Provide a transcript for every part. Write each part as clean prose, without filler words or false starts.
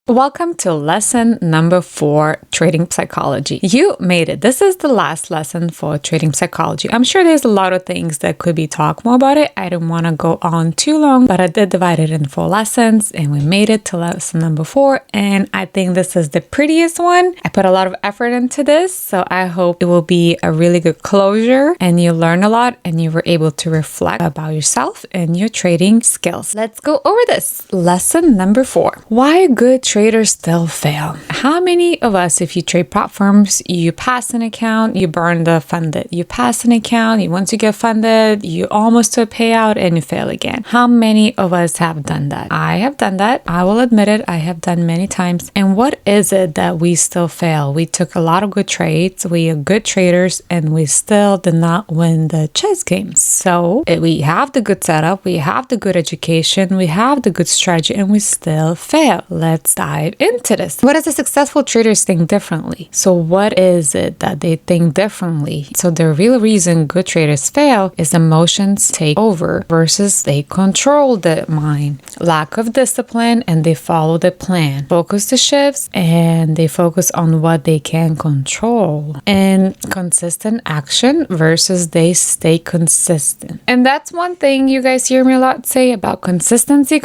Welcome to lesson number 4, trading psychology. You made it. This is the last lesson for trading psychology. I'm sure there's a lot of things that could be talked more about it. I didn't want to go on too long, but I did divide it in 4 lessons and we made it to lesson number 4. And I think this is the prettiest one. I put a lot of effort into this, so I hope it will be a really good closure and you learn a lot and you were able to reflect about yourself and your trading skills. Let's go over this. Lesson number 4. Why good traders still fail. How many of us, if you trade prop firms, you pass an account, you burn the funded. You pass an account, once you get funded, you almost to a payout and you fail again. How many of us have done that? I have done that. I will admit it. I have done many times. And what is it that we still fail? We took a lot of good trades. We are good traders and we still did not win the chess game. So we have the good setup, we have the good education, we have the good strategy, and we still fail. Let's dive into this. What does a successful traders think differently? So what is it that they think differently? So the real reason good traders fail is emotions take over versus they control the mind. Lack of discipline and they follow the plan. Focus the shifts and they focus on what they can control. And consistent action versus they stay consistent. And that's one thing you guys hear me a lot say about consistency.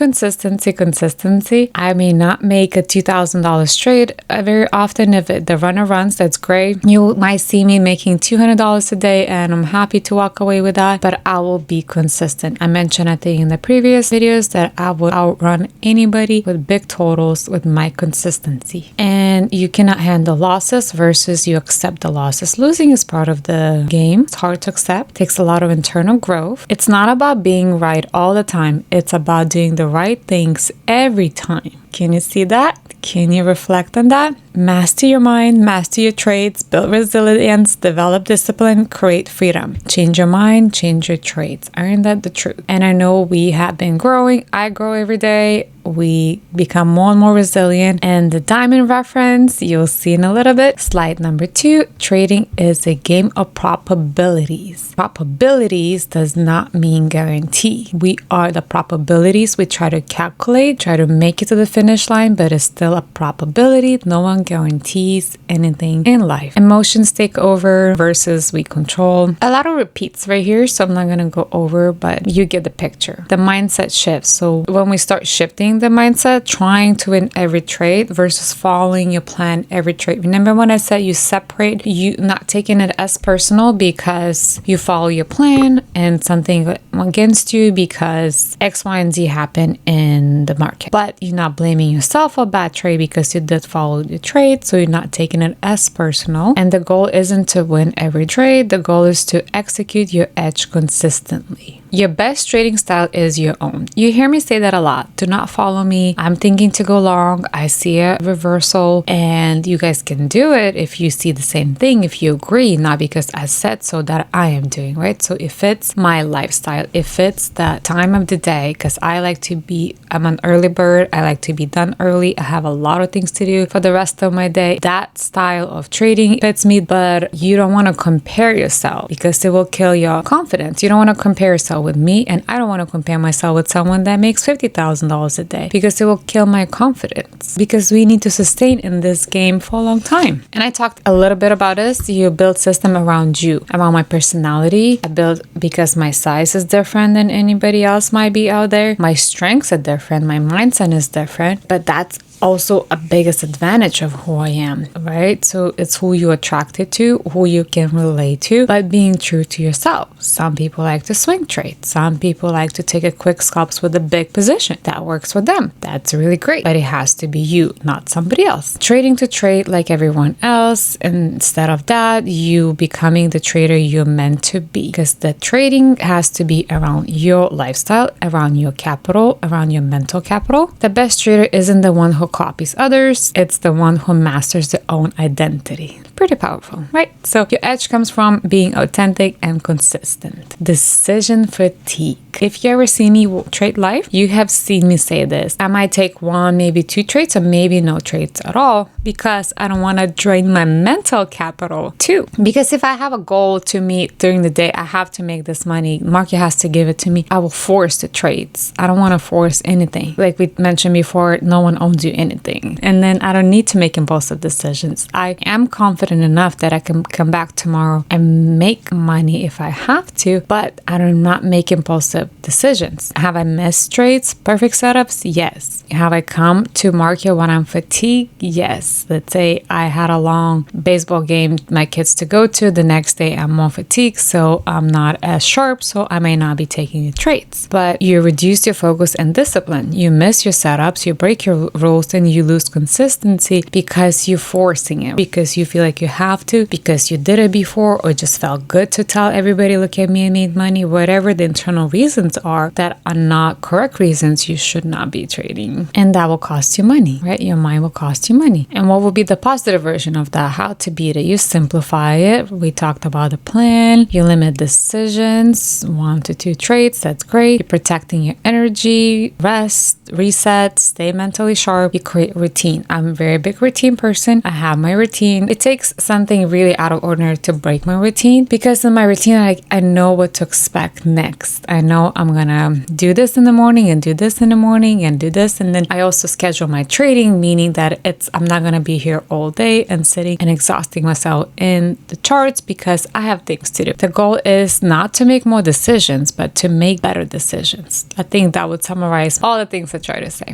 I may not make a $2,000 trade very often. If the runner runs, that's great. You might see me making $200 a day and I'm happy to walk away with that, but I will be consistent. I mentioned, I think in the previous videos, that I would outrun anybody with big totals with my consistency. And you cannot handle losses versus you accept the losses. Losing is part of the game. It's hard to accept. It takes a lot of internal growth. It's not about being right all the time. It's about doing the right things every time. Can you see that? Can you reflect on that? Master your mind, master your trades, build resilience, develop discipline, create freedom. Change your mind, change your trades. Aren't that the truth? And I know we have been growing. I grow every day. We become more and more resilient. And the diamond reference, you'll see in a little bit. Slide number 2, trading is a game of probabilities. Probabilities does not mean guarantee. We are the probabilities. We try to calculate, try to make it to the finish line, but it's still a probability. No one guarantees anything in life. Emotions take over versus we control. A lot of repeats right here, so I'm not going to go over, but you get the picture. The mindset shifts. So when we start shifting the mindset, trying to win every trade versus following your plan every trade. Remember when I said you separate, you not taking it as personal because you follow your plan and something against you because X, Y, and Z happen in the market. But you're not blaming yourself for a bad trade because you did follow the trade, so you're not taking it as personal. And the goal isn't to win every trade. The goal is to execute your edge consistently. Your best trading style is your own. You hear me say that a lot. Do not follow me. I'm thinking to go long. I see a reversal, and you guys can do it if you see the same thing, if you agree, not because I said so that I am doing, right? So it fits my lifestyle. It fits the time of the day because I'm an early bird. I like to be done early. I have a lot of things to do for the rest of my day. That style of trading fits me, but you don't want to compare yourself because it will kill your confidence. You don't want to compare yourself with me, and I don't want to compare myself with someone that makes $50,000 a day because it will kill my confidence, because we need to sustain in this game for a long time. And I talked a little bit about this. You build system around you, around my personality. I build because my size is different than anybody else might be out there. My strengths are different. My mindset is different, but that's also a biggest advantage of who I am, right? So it's who you're attracted to, who you can relate to, but being true to yourself. Some people like to swing trade. Some people like to take a quick scalps with a big position. That works for them. That's really great, but it has to be you, not somebody else. Trading to trade like everyone else. Instead of that, you becoming the trader you're meant to be, because the trading has to be around your lifestyle, around your capital, around your mental capital. The best trader isn't the one who copies others. It's the one who masters their own identity. Pretty powerful, right? So your edge comes from being authentic and consistent. Decision fatigue. If you ever see me trade live, you have seen me say this. I might take one, maybe two trades, or maybe no trades at all, because I don't want to drain my mental capital too. Because if I have a goal to meet during the day, I have to make this money, market has to give it to me, I will force the trades. I don't want to force anything. Like we mentioned before, no one owns you anything. And then I don't need to make impulsive decisions. I am confident enough that I can come back tomorrow and make money if I have to, but I do not make impulsive decisions. Have I missed trades? Perfect setups? Yes. Have I come to market when I'm fatigued? Yes. Let's say I had a long baseball game my kids to go to. The next day I'm more fatigued, so I'm not as sharp, so I may not be taking the trades. But you reduce your focus and discipline. You miss your setups, you break your rules, and you lose consistency because you're forcing it, because you feel like you have to, because you did it before, or just felt good to tell everybody, look at me, I made money. Whatever the internal reasons are that are not correct reasons, you should not be trading. And that will cost you money, right? Your mind will cost you money. And what will be the positive version of that? How to beat it? You simplify it. We talked about the plan. You limit decisions, 1 to 2 trades. That's great. You're protecting your energy, rest, reset, stay mentally sharp. You create routine. I'm a very big routine person. I have my routine. It takes something really out of ordinary to break my routine, because in my routine, I know what to expect next. I know I'm gonna do this in the morning and do this in the morning and do this. And then I also schedule my trading, meaning that I'm not gonna be here all day and sitting and exhausting myself in the charts, because I have things to do. The goal is not to make more decisions, but to make better decisions. I think that would summarize all the things I try to say.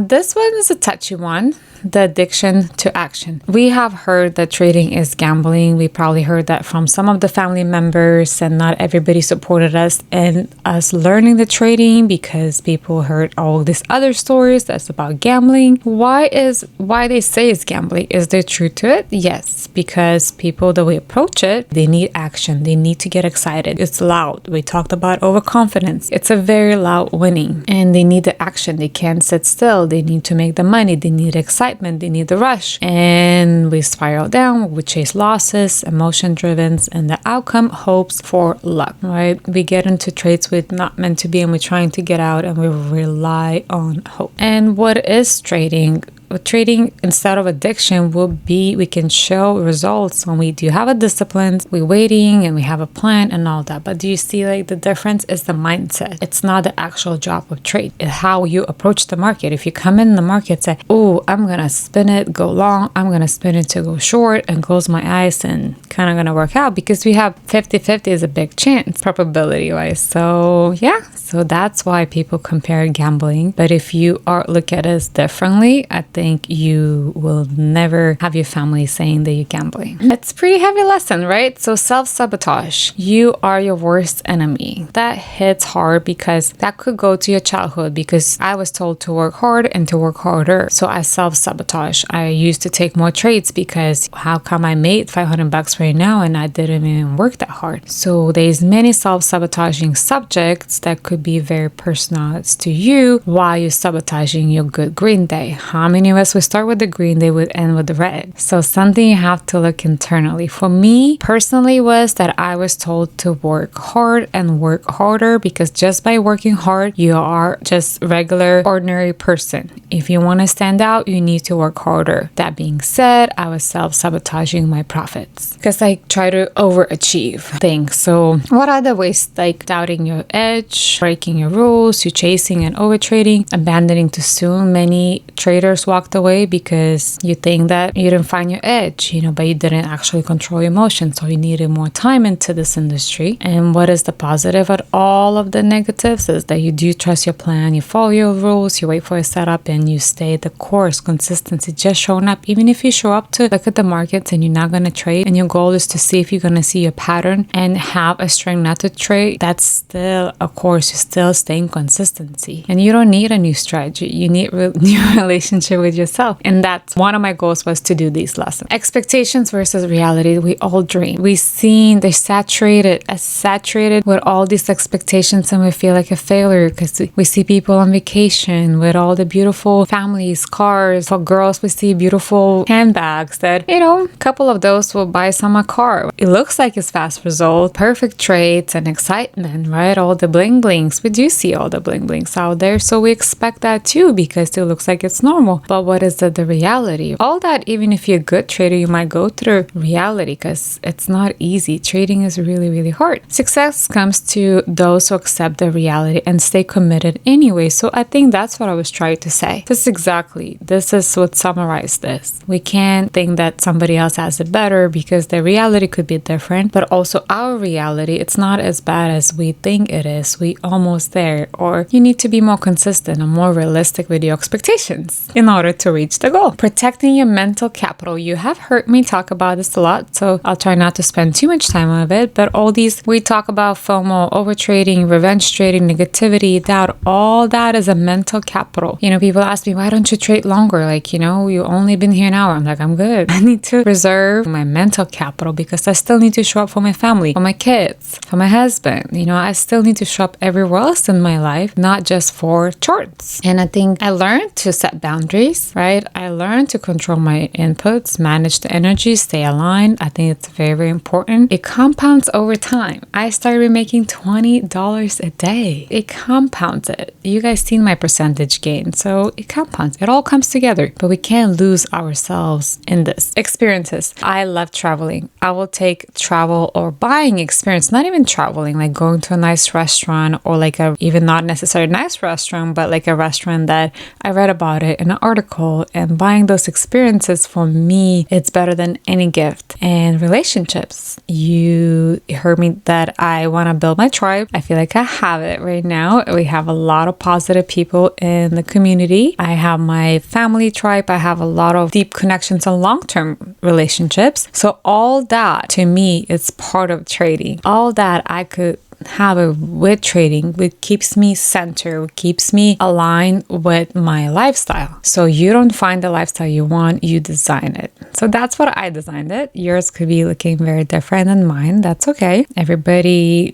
This one is a touchy one. The addiction to action. We have heard that trading is gambling. We probably heard that from some of the family members, and not everybody supported us in us learning the trading, because people heard all these other stories that's about gambling. Why they say it's gambling? Is there truth to it? Yes, because people that we approach it, they need action. They need to get excited. It's loud. We talked about overconfidence. It's a very loud winning, and they need the action. They can't sit still. They need to make the money. They need excitement. They need the rush, and we spiral down. We chase losses, emotion driven, and the outcome hopes for luck, right? We get into trades with not meant to be, and we're trying to get out, and we rely on hope. And what is trading? Trading, instead of addiction, will be we can show results when we do have a discipline, we're waiting and we have a plan and all that. But do you see, like, the difference is the mindset? It's not the actual job of trade. It's how you approach the market. If you come in the market, say, oh, I'm gonna spin it, go long, I'm gonna spin it to go short, and close my eyes, and kind of gonna work out, because we have 50-50 is a big chance probability wise. So yeah, so that's why people compare gambling. But if you look at it differently, I think you will never have your family saying that you're gambling. It's a pretty heavy lesson, right? So self-sabotage. You are your worst enemy. That hits hard, because that could go to your childhood, because I was told to work hard and to work harder. So I self-sabotage. I used to take more trades, because how come I made $500 right now and I didn't even work that hard? So there's many self-sabotaging subjects that could be very personalized to you while you're sabotaging your good green day. How many of us would start with the green, they would end with the red? So something you have to look internally. For me personally was that I was told to work hard and work harder, because just by working hard, you are just regular, ordinary person. If you want to stand out, you need to work harder. That being said, I was self-sabotaging my profits, because I try to overachieve things. So what are the ways? Like doubting your edge, breaking your rules, you chasing and overtrading, abandoning too soon. Many traders walked away because you think that you didn't find your edge, but you didn't actually control your emotions, so you needed more time into this industry. And what is the positive at all of the negatives is that you do trust your plan, you follow your rules, you wait for a setup, and you stay the course. Consistency, just showing up. Even if you show up to look at the markets and you're not going to trade, and your goal goal is to see if you're going to see a pattern and have a strength not to trade, that's still, of course, you're still staying consistency. And you don't need a new strategy. You need a new relationship with yourself. And that's one of my goals, was to do these lessons. Expectations versus reality. We all dream. They're saturated with all these expectations, and we feel like a failure because we see people on vacation with all the beautiful families, cars. For girls, we see beautiful handbags that, a couple of those will buy some a car. It looks like it's fast result, perfect traits and excitement, right? All the bling blings. We do see all the bling blings out there. So we expect that too because it looks like it's normal. But what is the reality? All that, even if you're a good trader, you might go through reality because it's not easy. Trading is really, really hard. Success comes to those who accept the reality and stay committed anyway. So I think that's what I was trying to say. This is what summarized this. We can't think that somebody else has it better because their reality could be different, but also our reality, it's not as bad as we think it is. We almost there, or you need to be more consistent and more realistic with your expectations in order to reach the goal. Protecting your mental capital. You have heard me talk about this a lot, so I'll try not to spend too much time on it, but all these, we talk about FOMO, overtrading, revenge trading, negativity, doubt, all that is a mental capital. People ask me, why don't you trade longer? You only been here an hour. I'm like, I'm good. I need to preserve my mental capital because I still need to show up for my family, for my kids, for my husband. I still need to show up everywhere else in my life, not just for charts. And I think I learned to set boundaries, right? I learned to control my inputs, manage the energy, stay aligned. I think it's very, very important. It compounds over time. I started making $20 a day. It compounds it. You guys seen my percentage gain. So it compounds. It all comes together. But we can't lose ourselves in this. Experiences. I love traveling. I will take travel or buying experience, not even traveling, like going to a nice restaurant or even not necessarily nice restaurant, but like a restaurant that I read about it in an article, and buying those experiences for me, it's better than any gift. And relationships. You heard me that I want to build my tribe. I feel like I have it right now. We have a lot of positive people in the community. I have my family tribe. I have a lot of deep connections and long-term relationships. So all that to me is part of trading. All that I could have it with trading, which keeps me centered, keeps me aligned with my lifestyle. So you don't find the lifestyle you want, you design it. So that's what I designed it. Yours could be looking very different than mine. That's okay. Everybody,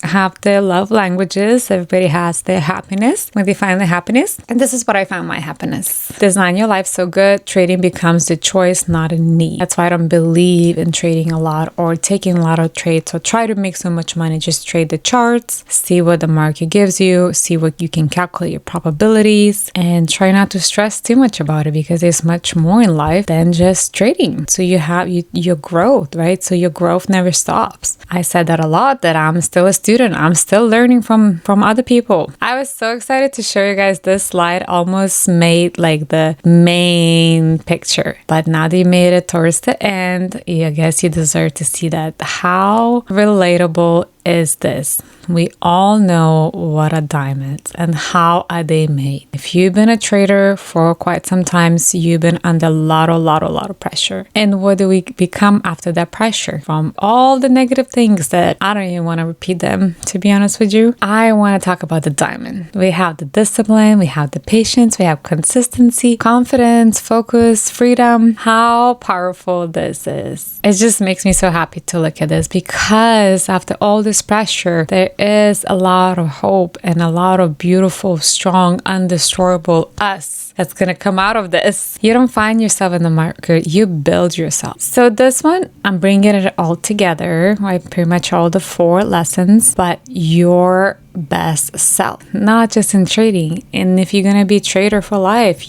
have their love languages. Everybody has their happiness when they find their happiness. And this is what I found my happiness. Design your life so good. Trading becomes the choice, not a need. That's why I don't believe in trading a lot or taking a lot of trades. So try to make so much money. Just trade the charts, see what the market gives you, see what you can calculate your probabilities, and try not to stress too much about it because there's much more in life than just trading. So you have your growth, right? So your growth never stops. I said that a lot, that I'm still a student. I'm still learning from other people. I was so excited to show you guys this slide. Almost made like the main picture, but now that you made it towards the end, I guess you deserve to see that. How relatable is this? We all know what a diamond is and how are they made. If you've been a trader for quite some time, you've been under a lot of pressure. And what do we become after that pressure? From all the negative things that I don't even want to repeat them, to be honest with you. I want to talk about the diamond. We have the discipline, we have the patience, we have consistency, confidence, focus, freedom. How powerful this is. It just makes me so happy to look at this because after all this pressure, there is a lot of hope and a lot of beautiful, strong, undestroyable us that's going to come out of this. You don't find yourself in the market, you build yourself. So this one, I'm bringing it all together, right? Pretty much all the 4 lessons, but your best self, not just in trading. And if you're going to be a trader for life,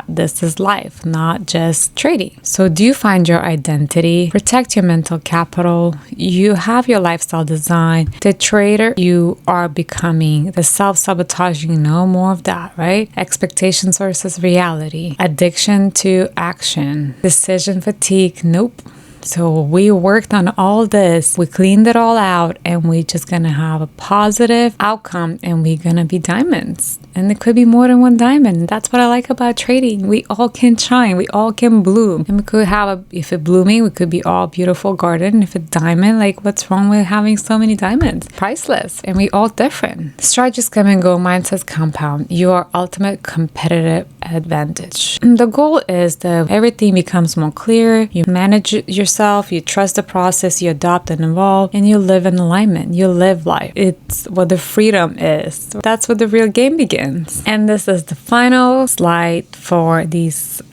this is life, not just trading. So do you find your identity? Protect your mental capital. You have your lifestyle design. The trader you are becoming, the self-sabotaging, no more of that, right? Expectations versus reality. Addiction to action. Decision fatigue, nope. So we worked on all this, we cleaned it all out, and we just gonna have a positive outcome, and we're gonna be diamonds. And it could be more than one diamond. That's what I like about trading. We all can shine, we all can bloom. And we could have if it's blooming, we could be all beautiful garden. If it's diamond, like what's wrong with having so many diamonds? Priceless. And we all different. Strategies come and go, mindsets compound. Your ultimate competitive advantage. The goal is that everything becomes more clear. You manage yourself, you trust the process, you adopt and evolve, and you live in alignment. You live life. It's what the freedom is. That's what the real game begins. And this is the final slide for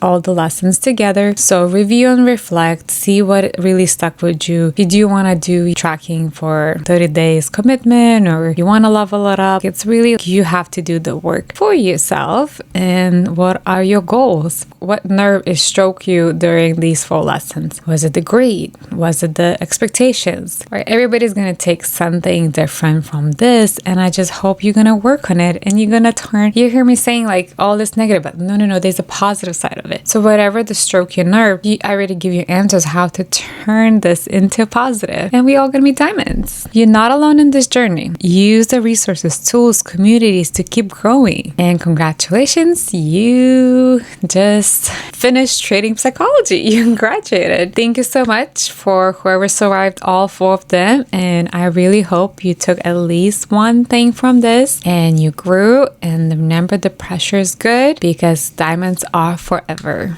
all the lessons together. So review and reflect, see what really stuck with you. If you do want to do tracking for 30 days commitment, or you want to level it up, it's really, you have to do the work for yourself. And what are your goals? What nerve is stroke you during these 4 lessons? Was it the grade? Was it the expectations? Right? Everybody's going to take something different from this, and I just hope you're going to work on it, and you're going to turn, you hear me saying like all this negative, but no, there's a positive side of it. So whatever the stroke your nerve, I already give you answers how to turn this into positive, and we all going to be diamonds. You're not alone in this journey. Use the resources, tools, communities to keep growing. And congratulations, you just finished trading psychology. You graduated. Thank you so much for whoever survived all 4 of them, and I really hope you took at least one thing from this and you grew. And remember, the pressure is good because diamonds are forever.